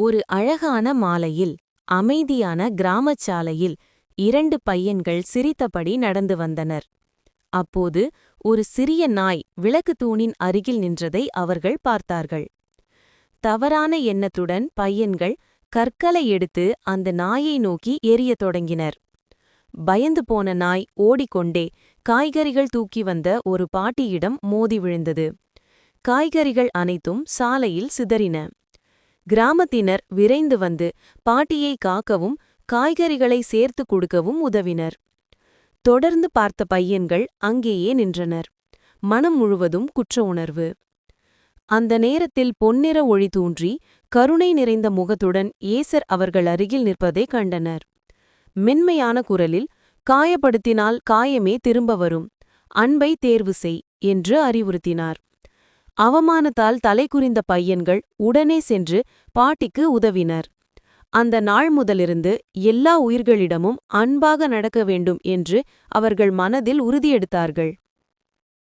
ஒரு அழகான மாலையில் அமைதியான கிராமச் சாலையில் 2 பையன்கள் சிரித்தபடி நடந்து வந்தனர். அப்போது ஒரு சிறிய நாய் விளக்குத் தூணின் அருகில் நின்றதை அவர்கள் பார்த்தார்கள். தவறான எண்ணத்துடன் பையன்கள் கற்களை எடுத்து அந்த நாயை நோக்கி எறியத் தொடங்கினர். பயந்து போன நாய் ஓடிக்கொண்டே காய்கறிகள் தூக்கி வந்த ஒரு பாட்டியிடம் மோதி விழுந்தது. காய்கறிகள் அனைத்தும் சாலையில் சிதறின. கிராமத்தினர் விரைந்து வந்து பாட்டியை காக்கவும் காய்கறிகளை சேர்த்து கொடுக்கவும் உதவினர். தொடர்ந்து பார்த்த பையன்கள் அங்கேயே நின்றனர். மனம் முழுவதும் குற்ற உணர்வு. அந்த நேரத்தில் பொன்னிற ஒளி தூன்றி கருணை நிறைந்த முகத்துடன் ஏசர் அவர்கள் அருகில் நிற்பதை கண்டனர். மென்மையான குரலில், காயப்படுத்தினால் காயமே திரும்ப வரும், அன்பை தேர்வு செய் என்று அறிவுறுத்தினார். அவமானத்தால் தலைகுனிந்த பையன்கள் உடனே சென்று பாட்டிக்கு உதவினர். அந்த நாள் முதலிருந்து எல்லா உயிர்களிடமும் அன்பாக நடக்க வேண்டும் என்று அவர்கள் மனதில் உறுதியெடுத்தார்கள்.